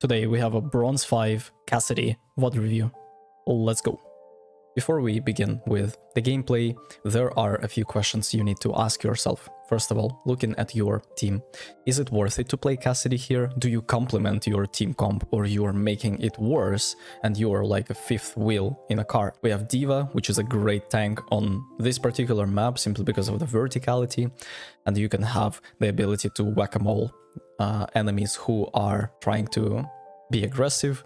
Today we have a Bronze 5 Cassidy VOD review. Let's go. Before we begin with the gameplay, there are a few questions you need to ask yourself. First of all, looking at your team. Is it worth it to play Cassidy here? Do you complement your team comp, or you are making it worse and you are like a fifth wheel in a car? We have D.Va, which is a great tank on this particular map simply because of the verticality, and you can have the ability to whack-a-mole enemies who are trying to be aggressive.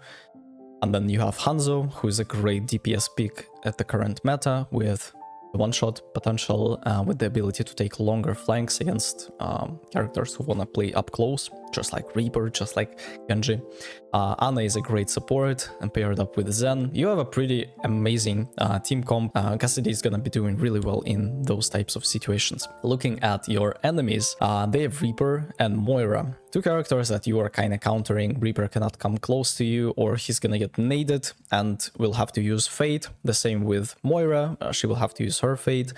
And then you have Hanzo, who is a great DPS pick at the current meta with one-shot potential, with the ability to take longer flanks against characters who want to play up close, just like Reaper, just like Genji. Ana is a great support, and paired up with Zen, you have a pretty amazing team comp. Cassidy is gonna be doing really well in those types of situations. Looking at your enemies, they have Reaper and Moira, two characters that you are kind of countering. Reaper cannot come close to you, or he's gonna get naded and will have to use Fate. The same with Moira, she will have to use her Fate.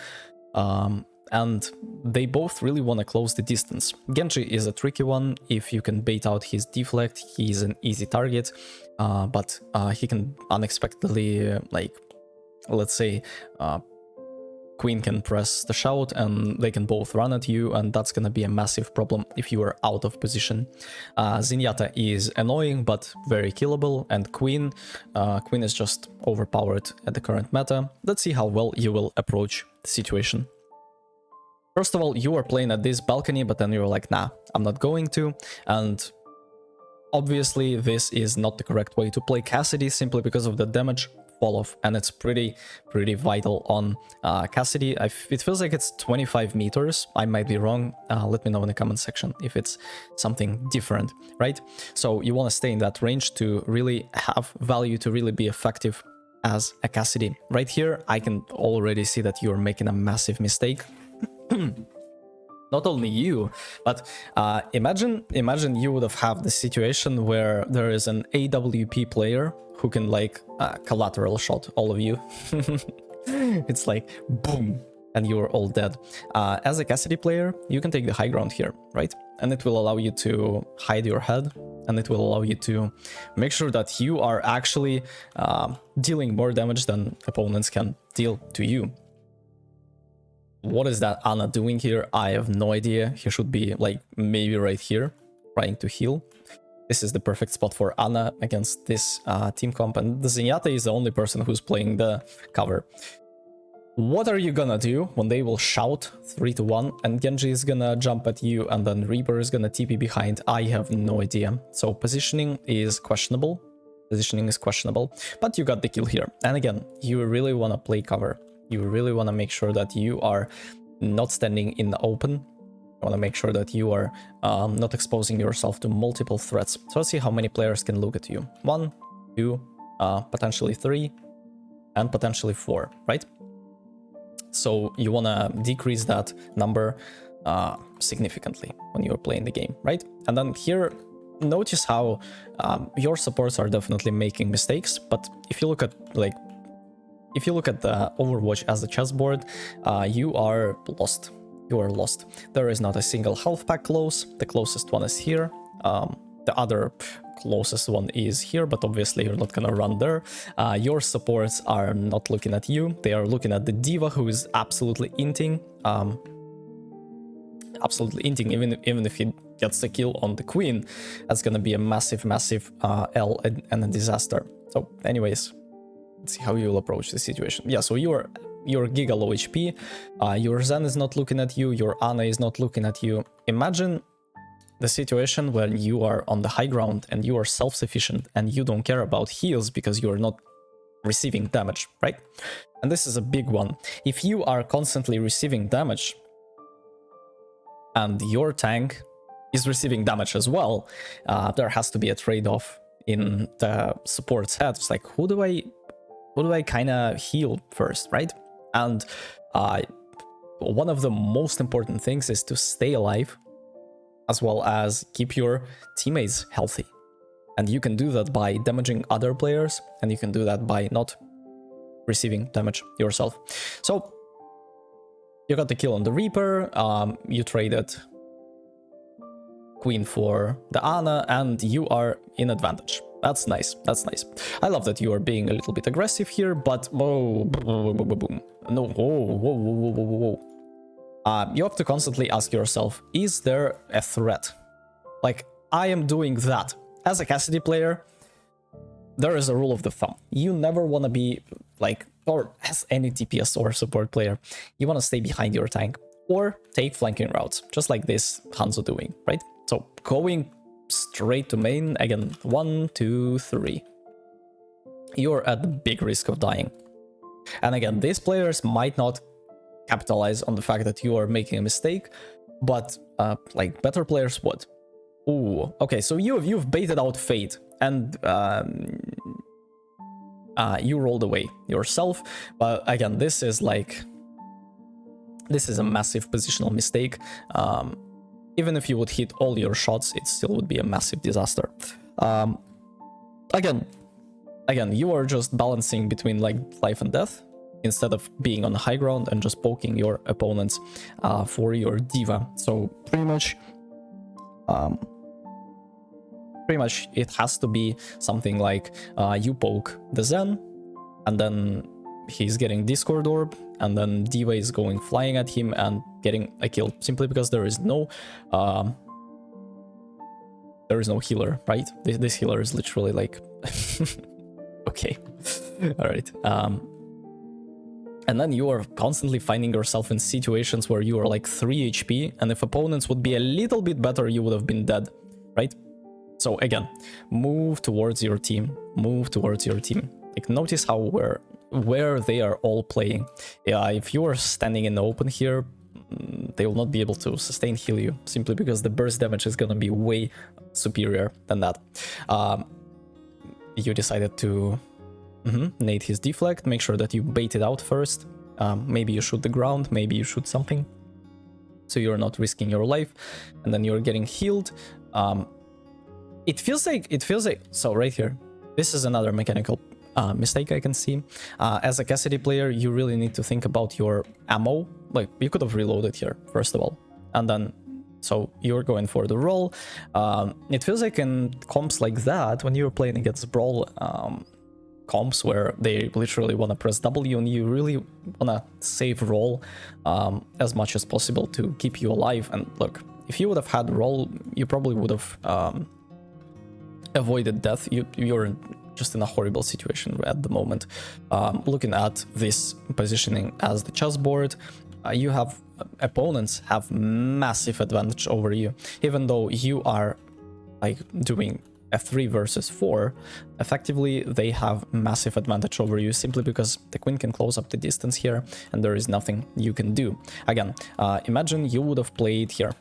And they both really want to close the distance. Genji is a tricky one. If you can bait out his deflect, he's an easy target, but he can unexpectedly, like, let's say, Queen can press the shout and they can both run at you, and that's gonna be a massive problem if you are out of position. Zenyatta is annoying but very killable, and Queen is just overpowered at the current meta. Let's see how well you will approach the situation. First of all, you are playing at this balcony, but then you're like, nah, I'm not going to. And obviously this is not the correct way to play Cassidy, simply because of the damage fall off, and it's pretty vital on Cassidy. It feels like it's 25 meters. I might be wrong. Let me know in the comment section if it's something different, right? So you want to stay in that range to really have value, to really be effective as a Cassidy. Right here, I can already see that you're making a massive mistake. Not only you, but imagine you would have the situation where there is an AWP player who can like collateral shot all of you. It's like boom, and you're all dead. As a Cassidy player, you can take the high ground here, right? And it will allow you to hide your head, and it will allow you to make sure that you are actually dealing more damage than opponents can deal to you. What is that Ana doing here? I have no idea. He should be like maybe right here trying to heal. This is the perfect spot for Ana against this team comp, and the Zenyatta is the only person who's playing the cover. What are you gonna do when they will shout 3-1 and Genji is gonna jump at you and then Reaper is gonna TP behind? I have no idea. So positioning is questionable. But you got the kill here. And again, you really want to play cover. You really want to make sure that you are not standing in the open. You want to make sure that you are not exposing yourself to multiple threats. So let's see how many players can look at you. 1, 2, potentially 3, and potentially 4, right? So you want to decrease that number significantly when you're playing the game, right? And then here, notice how your supports are definitely making mistakes. But if you look at the Overwatch as a chessboard, you are lost. You are lost. There is not a single health pack close. The closest one is here. The other closest one is here, but obviously you're not gonna run there. Your supports are not looking at you. They are looking at the D.Va, who is absolutely inting. Even if he gets the kill on the Queen, that's gonna be a massive L and a disaster. So anyways, let's see how you will approach the situation. Yeah, so you're giga low HP, your Zen is not looking at you, your Ana is not looking at you. Imagine the situation when you are on the high ground and you are self-sufficient and you don't care about heals because you are not receiving damage, right? And this is a big one. If you are constantly receiving damage and your tank is receiving damage as well, there has to be a trade-off in the support's head. It's like, who do I kind of heal first, right? And one of the most important things is to stay alive, as well as keep your teammates healthy. And you can do that by damaging other players, and you can do that by not receiving damage yourself. So you got the kill on the Reaper, you traded queen for the Ana, and you are in advantage. That's nice. That's nice. I love that you are being a little bit aggressive here, but whoa, boom, boom, boom, boom. No, whoa, whoa, whoa, whoa, whoa, whoa. You have to constantly ask yourself, is there a threat? Like, I am doing that. As a Cassidy player, there is a rule of the thumb. You never want to be like, or as any DPS or support player, you want to stay behind your tank or take flanking routes, just like this Hanzo doing, right? So going straight to main, again, 1, 2, 3. You're at big risk of dying. And again, these players might not capitalize on the fact that you are making a mistake, but like better players would. Ooh, okay, so you've baited out Fate, and you rolled away yourself. But again, this is a massive positional mistake. Even if you would hit all your shots, it still would be a massive disaster. Again, you are just balancing between like life and death instead of being on the high ground and just poking your opponents for your diva. So pretty much it has to be something like you poke the Zen, and then he's getting Discord Orb, and then Diva is going flying at him and getting a kill, simply because there is no healer, right? This healer is literally like okay. All right. And then you are constantly finding yourself in situations where you are like 3 HP, and if opponents would be a little bit better, you would have been dead, right? So again, move towards your team. Move towards your team. Like, notice how where they are all playing. Yeah, if you are standing in the open here, they will not be able to sustain heal you, simply because the burst damage is gonna be way superior than that. You decided to nade his deflect. Make sure that you bait it out first. Maybe you shoot the ground, maybe you shoot something, so you're not risking your life, and then you're getting healed. It feels like so right here, this is another mechanical mistake I can see. As a Cassidy player, you really need to think about your ammo. Like, you could have reloaded here first of all, and then so you're going for the roll. It feels like in comps like that, when you're playing against Brawl comps where they literally want to press W and you really want to save roll as much as possible to keep you alive. And look, if you would have had roll, you probably would have avoided death. You're just in a horrible situation at the moment. Looking at this positioning as the chessboard, you have opponents have massive advantage over you, even though you are like doing a 3 versus 4. Effectively, they have massive advantage over you simply because the queen can close up the distance here, and there is nothing you can do. Again, imagine you would have played here.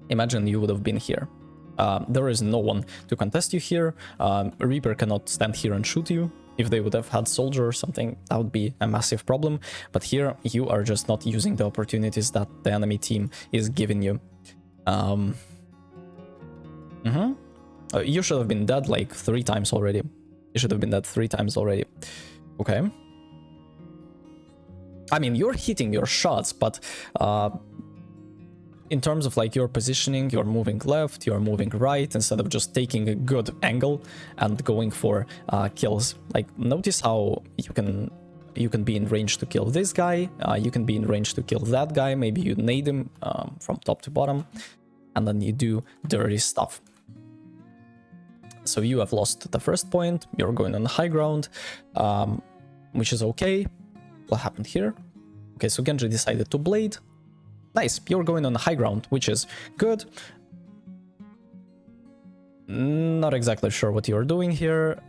Imagine you would have been here. There is no one to contest you here. Reaper cannot stand here and shoot you. If they would have had Soldier or something, that would be a massive problem. But here, you are just not using the opportunities that the enemy team is giving you. You should have been dead like 3 times already. You should have been dead 3 times already. Okay. I mean, you're hitting your shots, but in terms of like your positioning, you're moving left, you're moving right, instead of just taking a good angle and going for kills. Like, notice how you can be in range to kill this guy, you can be in range to kill that guy, maybe you nade him from top to bottom, and then you do dirty stuff. So you have lost the first point, you're going on the high ground, which is okay. What happened here? Okay, so Genji decided to blade. Nice, you're going on the high ground, which is good. Not exactly sure what you're doing here.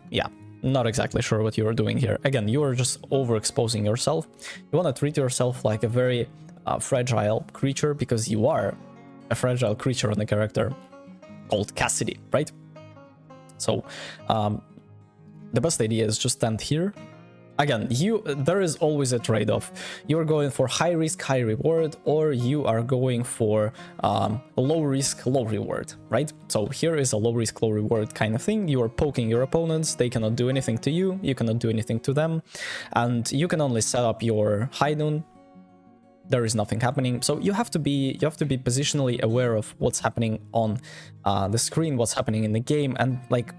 Yeah, not exactly sure what you're doing here. Again, you are just overexposing yourself. You want to treat yourself like a very fragile creature, because you are a fragile creature on a character called Cassidy, right? So the best idea is just stand here. Again, there is always a trade-off. You're going for high risk, high reward, or you are going for low risk, low reward, right? So here is a low risk, low reward kind of thing. You are poking your opponents, they cannot do anything to you, you cannot do anything to them, and you can only set up your high noon there is nothing happening. So you have to be positionally aware of what's happening on the screen, what's happening in the game, and like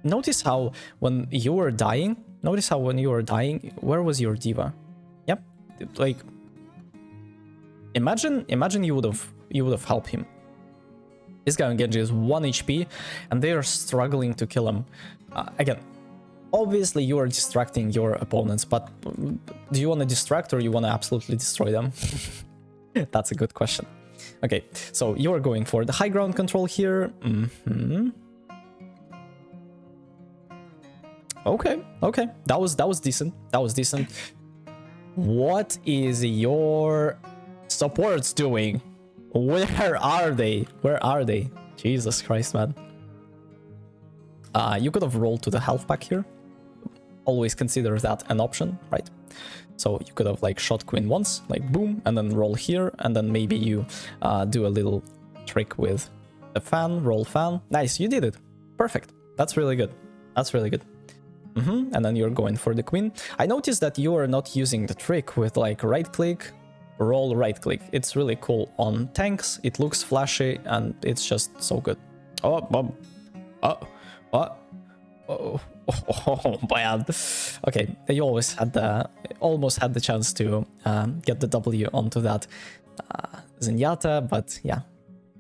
notice how when you were dying, where was your diva? Yep, like imagine you would have helped him. This guy on Genji is 1 HP, and they are struggling to kill him. Again, obviously you are distracting your opponents, but do you want to distract or you want to absolutely destroy them? That's a good question. Okay, so you are going for the high ground control here. Okay, that was decent. What is your supports doing? Where are they? Jesus Christ, man. You could have rolled to the health pack here. Always consider that an option, right? So you could have like shot queen once, like boom, and then roll here, and then maybe you do a little trick with a fan, roll fan. Nice, you did it. Perfect. That's really good. And then you're going for the queen. I noticed that you are not using the trick with like right click, roll, right click. It's really cool on tanks. It looks flashy and it's just so good. Oh, bad. Okay, you almost had the chance to get the W onto that Zenyatta, but yeah.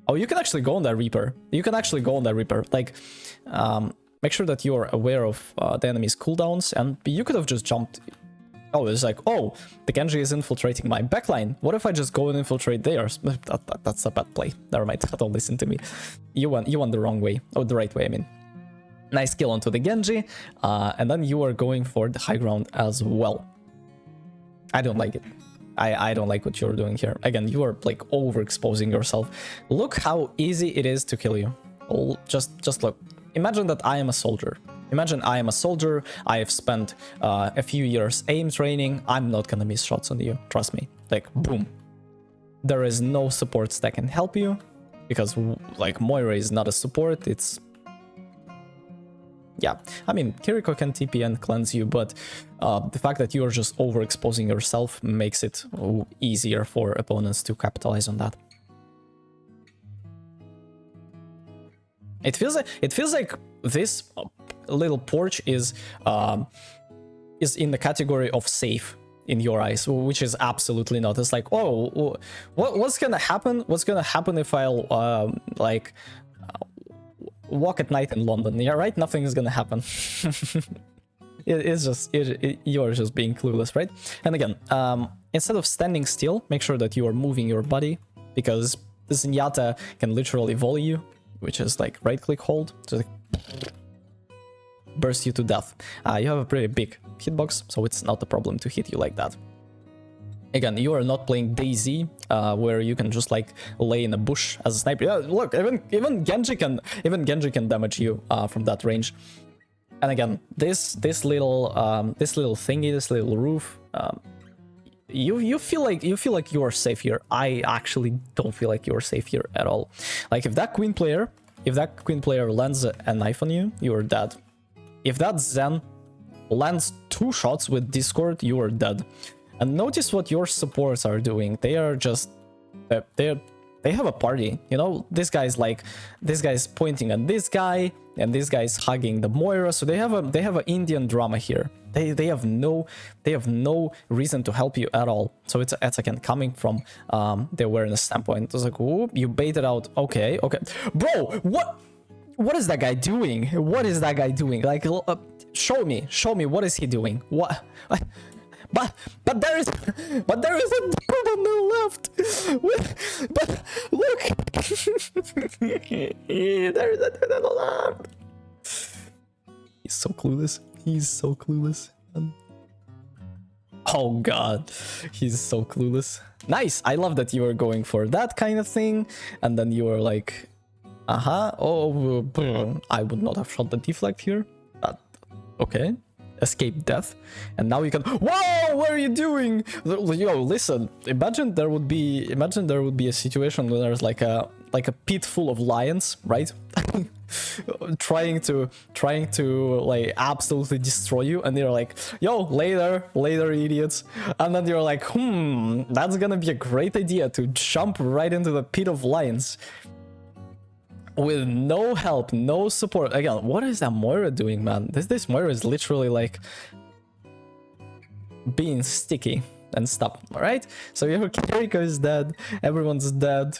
Oh, you can actually go on that Reaper. Like, make sure that you are aware of the enemy's cooldowns, and you could have just jumped. Oh, it's like, oh, the Genji is infiltrating my backline. What if I just go and infiltrate theirs? That's a bad play. Never mind. Don't listen to me. You went the wrong way. Oh, the right way, I mean. Nice kill onto the Genji, and then you are going for the high ground as well. I don't like it. I don't like what you're doing here. Again, you are like overexposing yourself. Look how easy it is to kill you. Oh, just look. Imagine that I am a soldier. I have spent a few years aim training. I'm not gonna miss shots on you. Trust me. Like, boom. There is no supports that can help you because like Moira is not a support. It's, yeah, I mean, Kiriko can TP and cleanse you, but the fact that you're just overexposing yourself makes it easier for opponents to capitalize on that. It feels like this little porch is in the category of safe in your eyes, which is absolutely not. It's like, oh, what's gonna happen? What's gonna happen if I'll like walk at night in London? Yeah, right. Nothing is gonna happen. You're just being clueless, right? And again, instead of standing still, make sure that you are moving your body, because this Zenyatta can literally volley you, which is like right click hold, just like burst you to death. You have a pretty big hitbox, so it's not a problem to hit you like that. Again, you are not playing DayZ, where you can just like lay in a bush as a sniper. Yeah, look, even Genji can damage you from that range. And again, this little thingy, this little roof, you feel like you are safe here. I actually don't feel like you are safe here at all. Like, if that queen player lands a knife on you, you are dead. If that Zen lands 2 shots with Discord, you are dead. And notice what your supports are doing. They are just they have a party, you know. This guy's pointing at this guy, and this guy's hugging the Moira. So they have an Indian drama here. They have no reason to help you at all. So it's again coming from the awareness standpoint. It's like, ooh, you baited out. Okay, bro, what is that guy doing? Like, show me what is he doing? What? But there is a dude on the left. But look, there is a dude on the left. He's so clueless. Oh god, he's so clueless. Nice. I love that you were going for that kind of thing, and then you were like, oh, I would not have shot the deflect here. Okay. Escape death, and now you can. Whoa, what are you doing? Yo, listen, imagine there would be a situation where there's like a pit full of lions, right? trying to like absolutely destroy you, and they're like, yo, later idiots. And then you're like, that's gonna be a great idea to jump right into the pit of lions with no help, no support. Again, what is that Moira doing, man? This Moira is literally like being sticky and stuff. All right, so your character is dead, everyone's dead,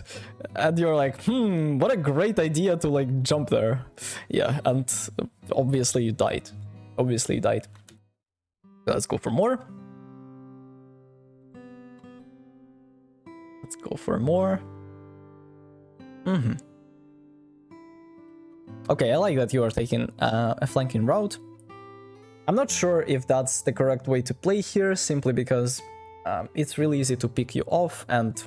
and you're like, what a great idea to like jump there. Yeah, and obviously you died. Let's go for more. Okay, I like that you are taking a flanking route. I'm not sure if that's the correct way to play here, simply because it's really easy to pick you off, and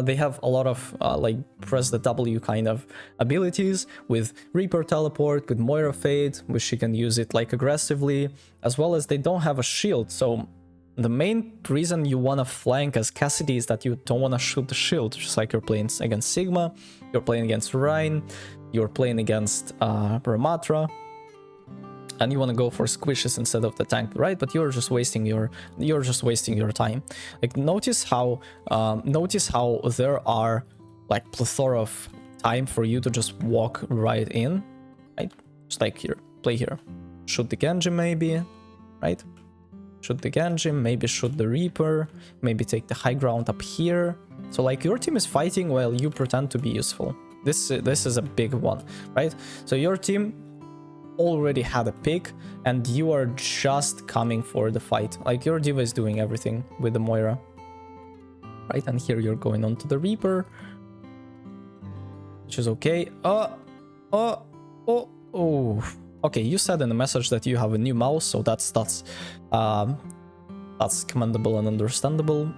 they have a lot of like press the W kind of abilities with Reaper Teleport, with Moira Fade, which she can use it like aggressively, as well as they don't have a shield. So the main reason you want to flank as Cassidy is that you don't want to shoot the shield, just like you're playing against Sigma, you're playing against Rhine, you're playing against Ramatra, and you want to go for squishes instead of the tank, right? But you're just wasting your time. Like notice how there are like plethora of time for you to just walk right in, right? Just like here, play here, shoot the Genji maybe, right? Shoot the Genji, maybe shoot the Reaper, maybe take the high ground up here. So like your team is fighting while you pretend to be useful. This is a big one, right? So your team already had a pick and you are just coming for the fight. Like your diva is doing everything with the Moira, right? And here you're going on to the Reaper, which is okay. Okay, you said in the message that you have a new mouse, so that's commendable and understandable.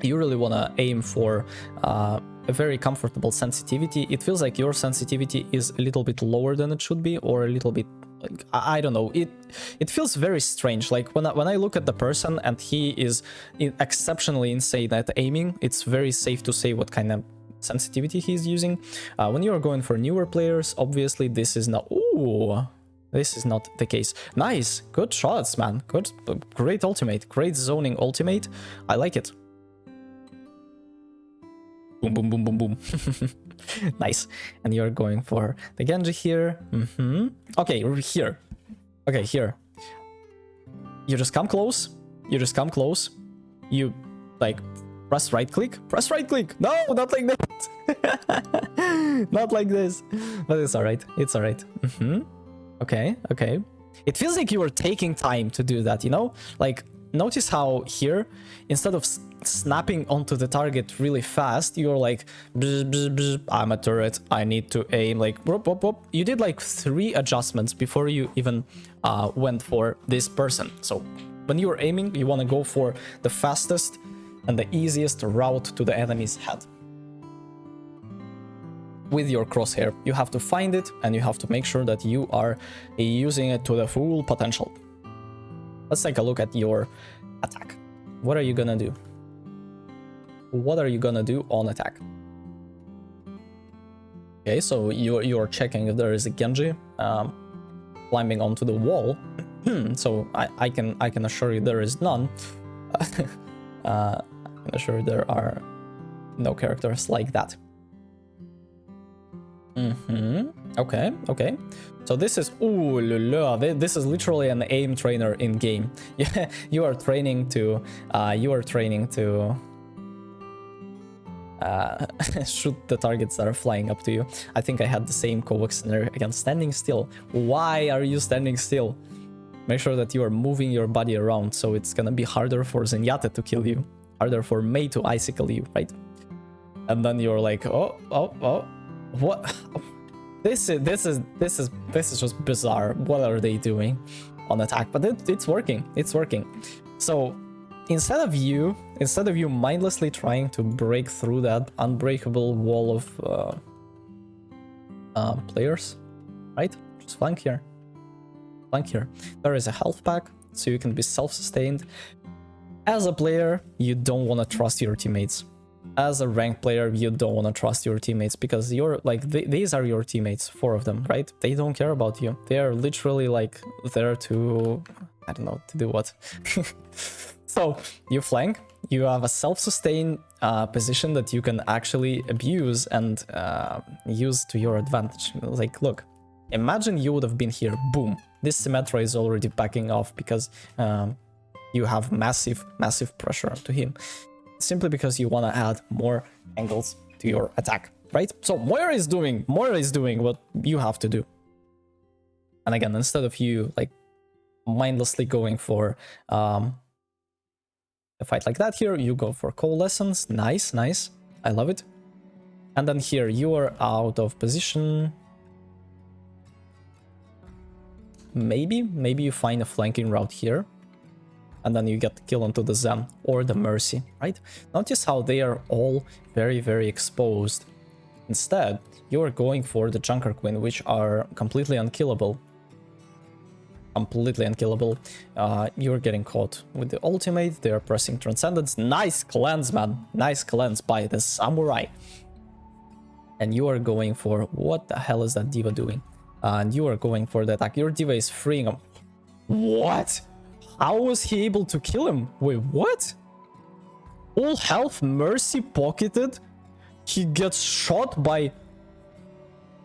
You really want to aim for a very comfortable sensitivity. It feels like your sensitivity is a little bit lower than it should be, or a little bit, like, I don't know. It feels very strange. Like when I look at the person and he is exceptionally insane at aiming, it's very safe to say what kind of sensitivity he's using. When you are going for newer players, obviously this is not. This is not the case. Nice, good shots, man. Good, great ultimate, great zoning ultimate. I like it. Boom, boom, boom, boom, boom. Nice. And you're going for the Genji here. Okay, here. Okay, here. You just come close. You like press right click. No, not like that. Not like this. But it's all right. Okay. It feels like you were taking time to do that, you know? Like, notice how here, instead of snapping onto the target really fast, you're like, bzz, bzz, bzz, I'm a turret, I need to aim, like, whoop, whoop, whoop. You did like 3 adjustments before you even went for this person. So when you're aiming, you want to go for the fastest and the easiest route to the enemy's head. With your crosshair, you have to find it and you have to make sure that you are using it to the full potential. Let's take a look at your attack. What are you gonna do? What are you gonna do on attack? Okay, so you're checking if there is a Genji climbing onto the wall. So I can assure you there is none. I can assure you there are no characters like that. Okay. So this is, ooh la la, this is literally an aim trainer in game. Yeah, you are training to shoot the targets that are flying up to you. I think I had the same co-work scenario against standing still. Why are you standing still? Make sure that you are moving your body around, so it's gonna be harder for Zenyatta to kill you, harder for Mei to icicle you, right? And then you're like, oh, what? This is just bizarre. What are they doing on attack? But it's working. So instead of you mindlessly trying to break through that unbreakable wall of players, right? Just flank here. There is a health pack, so you can be self-sustained. As a player, you don't want to trust your teammates. as a ranked player, you don't want to trust your teammates because you're like, these are your teammates, 4 of them, right? They don't care about you. They are literally like there to, I don't know, to do what. So you flank, you have a self-sustain position that you can actually abuse and use to your advantage. Like, look, imagine you would have been here, boom. This Symmetra is already backing off because you have massive pressure to him. Simply because you want to add more angles to your attack, right? So Moira is doing what you have to do. And again, instead of you like mindlessly going for a fight like that here, you go for coalescence. Nice. I love it. And then here you are out of position. Maybe you find a flanking route here. And then you get the kill onto the Zen or the Mercy, right? Notice how they are all very exposed. Instead, you are going for the Junker Queen, which are completely unkillable. You're getting caught with the ultimate. They are pressing Transcendence. Nice cleanse, man. Nice cleanse by the Samurai. And you are going for... What the hell is that Diva doing? And you are going for the attack. Your Diva is freeing him. What? How was he able to kill him? Wait, what? All health, Mercy pocketed. He gets shot by...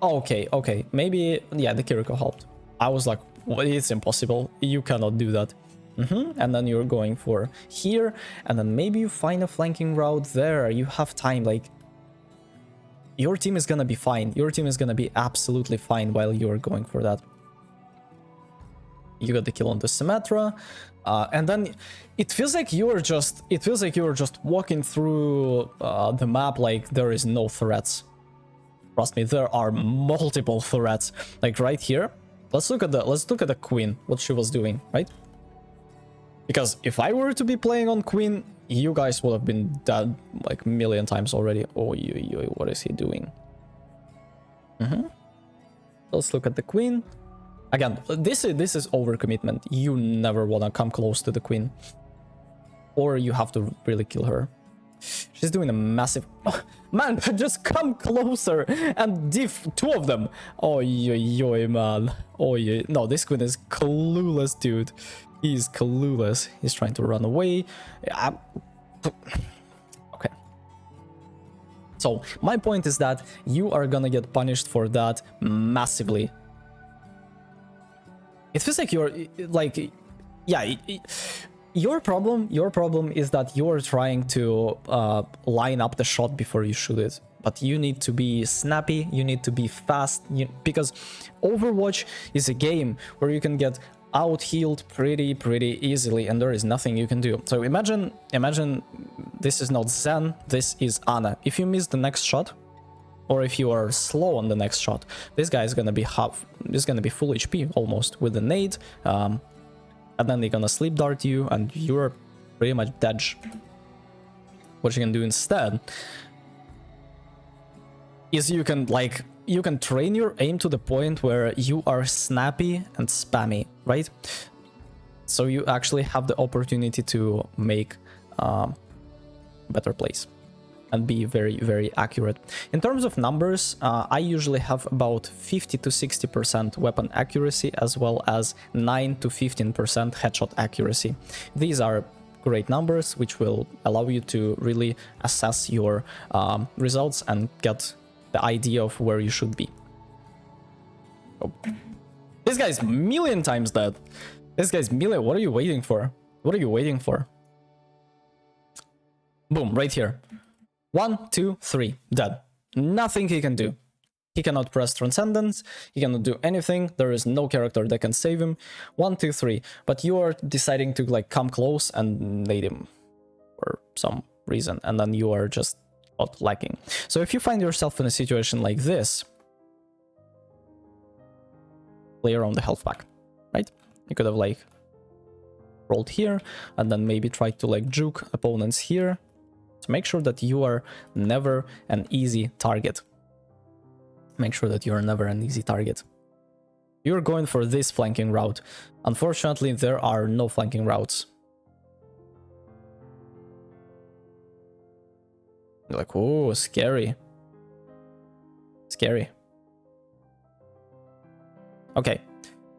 Okay. Maybe, yeah, the Kiriko helped. I was like, well, it's impossible. You cannot do that. And then you're going for here. And then maybe you find a flanking route there. You have time, like... Your team is gonna be fine. Your team is gonna be absolutely fine while you're going for that. You got the kill on the Symmetra, and then it feels like you were just walking through the map like there is no threats. Trust me, there are multiple threats. Like right here, let's look at the Queen, what she was doing, right? Because if I were to be playing on Queen, you guys would have been dead like a million times already. Oh, what is he doing? Let's look at the Queen. Again, this is overcommitment. You never want to come close to the Queen. Or you have to really kill her. She's doing a massive... Oh, man, just come closer and diff 2 of them. Oh, man. Oh, no, this Queen is clueless, dude. He's clueless. He's trying to run away. Okay. So, my point is that you are gonna get punished for that massively. It feels like you're like, yeah, your problem is that you're trying to line up the shot before you shoot it. But you need to be snappy, you need to be fast, because Overwatch is a game where you can get out-healed pretty easily, and there is nothing you can do. So imagine this is not Zen, this is Ana. If you miss the next shot, or if you are slow on the next shot, this guy is gonna be full HP almost with the nade, and then they're gonna sleep dart you, and you're pretty much dead. What you can do instead is you can train your aim to the point where you are snappy and spammy, right? So you actually have the opportunity to make better plays and be very accurate. In terms of numbers, I usually have about 50 to 60% weapon accuracy, as well as 9 to 15% headshot accuracy. These are great numbers which will allow you to really assess your results and get the idea of where you should be. Oh. This guy's million times dead. This guy's million. What are you waiting for? What are you waiting for? Boom, right here. 1, 2, 3, dead. Nothing he can do. He cannot press Transcendence. He cannot do anything. There is no character that can save him. 1, 2, 3. But you are deciding to like come close and nade him for some reason, and then you are just not lacking. So if you find yourself in a situation like this, play around the health pack, right? You could have like rolled here and then maybe tried to like juke opponents here. So make sure that you are never an easy target. Make sure that you are never an easy target. You're going for this flanking route. Unfortunately, there are no flanking routes. You're like, oh, scary. Scary. Okay,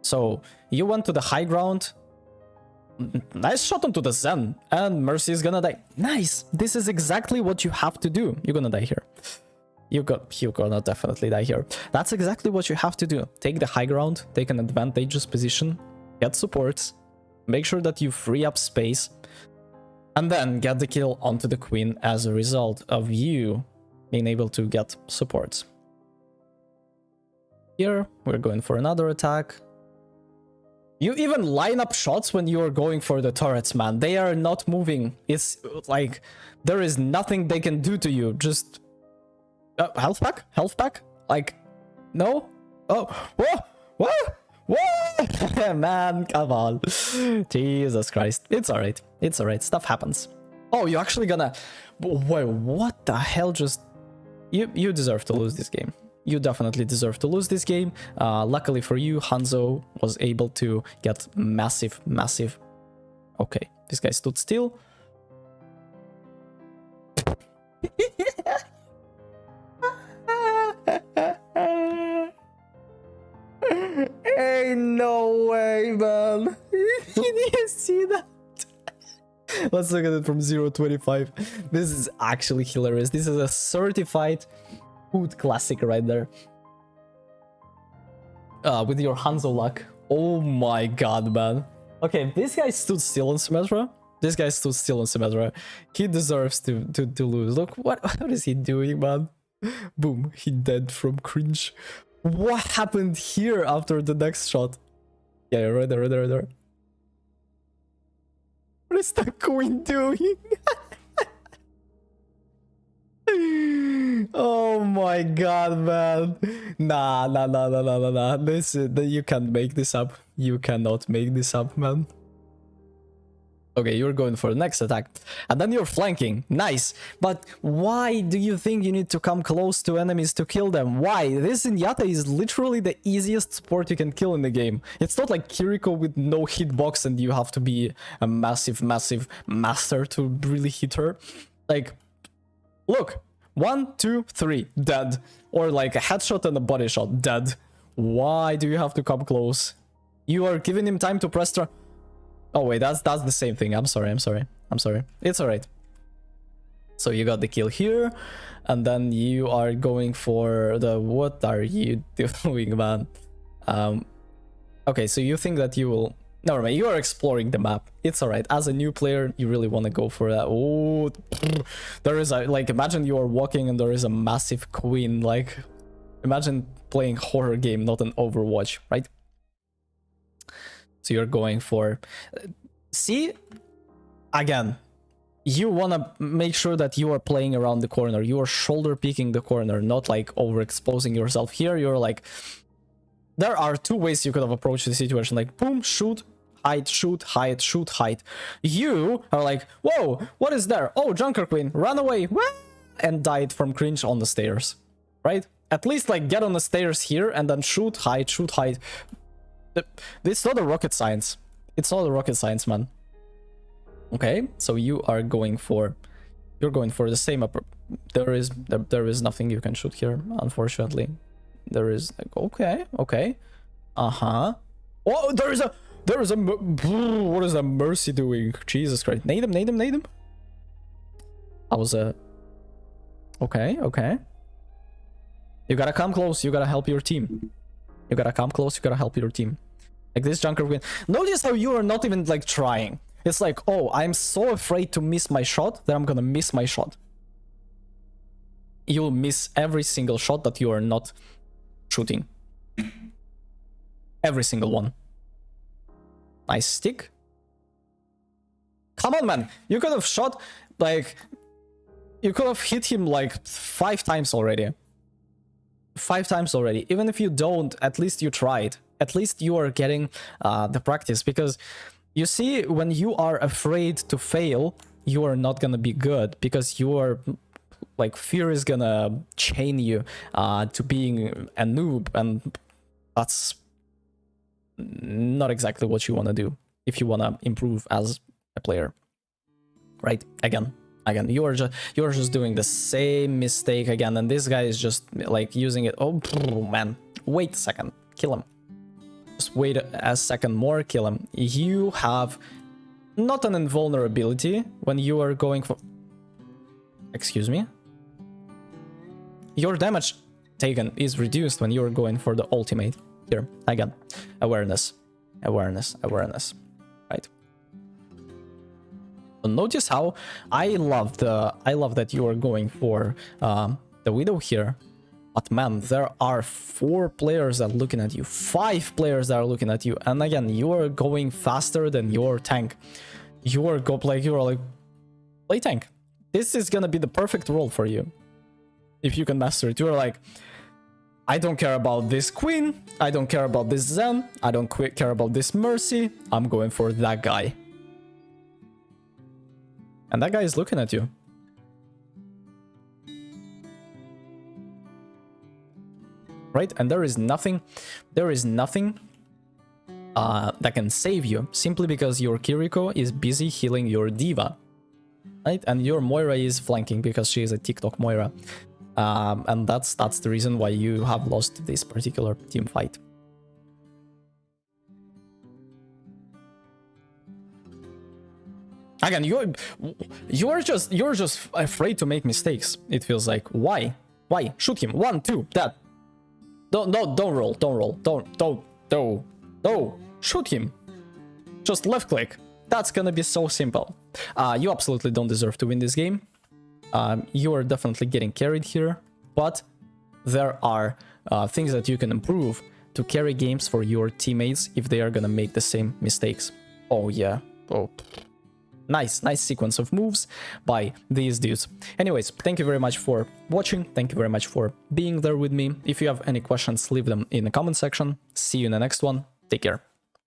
so you went to the high ground. Nice shot onto the Zen, and Mercy is gonna die. Nice! This is exactly what you have to do. You're gonna die here. You're gonna definitely die here. That's exactly what you have to do. Take the high ground, take an advantageous position, get supports, make sure that you free up space, and then get the kill onto the queen as a result of you being able to get supports. Here, we're going for another attack. You even line up shots when you are going for the turrets, man. They are not moving. It's like, there is nothing they can do to you. Just... health pack? Health pack? Like, no? Oh, whoa! Whoa! Whoa! Man, come on. Jesus Christ. It's alright. It's alright. Stuff happens. Oh, you're actually gonna... Wait, what the hell just... You deserve to lose this game. You definitely deserve to lose this game. Luckily for you, Hanzo was able to get massive... Okay, this guy stood still. Ain't no way, man. Did you see that? Let's look at it from 0-25. This is actually hilarious. This is a certified food classic right there. With your Hanzo luck. Oh my god, man. Okay, this guy stood still on Symmetra. This guy stood still on Symmetra. He deserves to lose. Look, what is he doing, man? Boom, he dead from cringe. What happened here after the next shot? Yeah, right there, right there, right there. What is the queen doing? Oh my god, man. Nah. This you can't make this up. You cannot make this up, man. Okay, you're going for the next attack. And then you're flanking. Nice. But why do you think you need to come close to enemies to kill them? Why? This Hayate is literally the easiest support you can kill in the game. It's not like Kiriko with no hitbox and you have to be a massive master to really hit her. Like, look. 1, 2, 3, dead. Or like a headshot and a body shot, dead. Why do you have to come close? You are giving him time to press... Oh wait, that's the same thing. I'm sorry. It's alright. So you got the kill here, and then you are going for the... What are you doing, man? Okay, so you think that you will... Never mind, you are exploring the map. It's alright. As a new player, you really want to go for that. Oh, there is a... Like, imagine you are walking and there is a massive queen. Like, imagine playing horror game, not an Overwatch, right? So you're going for... See? Again, you want to make sure that you are playing around the corner. You are shoulder peeking the corner, not like overexposing yourself. Here, you're like... There are two ways you could have approached the situation. Like, boom, shoot, hide, shoot, hide, shoot, hide. You are like, whoa, what is there? Oh, Junker Queen, run away. And died from cringe on the stairs. Right? At least, like, get on the stairs here and then shoot, hide, shoot, hide. It's not a rocket science. It's not a rocket science, man. Okay, so you are going for... You're going for the same upper... There is nothing you can shoot here, unfortunately. There is... Okay. Uh-huh. Oh, there is a... What is that Mercy doing? Jesus Christ. Nade him. I was a... Okay. You gotta come close. You gotta help your team. You gotta come close, you gotta help your team. Like this Junker Queen. Notice how you are not even like trying. It's like, oh, I'm so afraid to miss my shot that I'm gonna miss my shot. You'll miss every single shot that you are not shooting. Every single one. Nice stick. Come on, man. You could have shot, like... You could have hit him like 5 times already. 5 times already. Even if you don't, at least you tried. At least you are getting the practice. Because you see, when you are afraid to fail, you are not gonna be good. Because you are... Like, fear is gonna chain you to being a noob. And that's not exactly what you want to do if you want to improve as a player. Right? Again, Again, you're just doing the same mistake again, and this guy is just like using it. Oh man, wait a second, kill him. Just wait a second more, kill him. You have not an invulnerability when you are going for... Excuse me? Your damage taken is reduced when you are going for the ultimate. Here, again, awareness, awareness, awareness, right? Notice how I love that you are going for the Widow here, but man, there are 4 players that are looking at you, 5 players that are looking at you, and again, you are going faster than your tank. You are like play tank. This is gonna be the perfect role for you if you can master it. You are like, I don't care about this Queen, I don't care about this Zen, I don't care about this Mercy. I'm going for that guy. And that guy is looking at you. Right? And there is nothing that can save you simply because your Kiriko is busy healing your Diva. Right? And your Moira is flanking because she is a TikTok Moira. And that's the reason why you have lost this particular team fight. Again, you're just afraid to make mistakes. It feels like, why? Shoot him. 1, 2, that. Don't roll. Don't. Shoot him. Just left click. That's gonna be so simple. You absolutely don't deserve to win this game. You are definitely getting carried here, but there are things that you can improve to carry games for your teammates if they are gonna make the same mistakes. Oh yeah. Oh. Nice sequence of moves by these dudes. Anyways, thank you very much for watching. Thank you very much for being there with me. If you have any questions, leave them in the comment section. See you in the next one. Take care.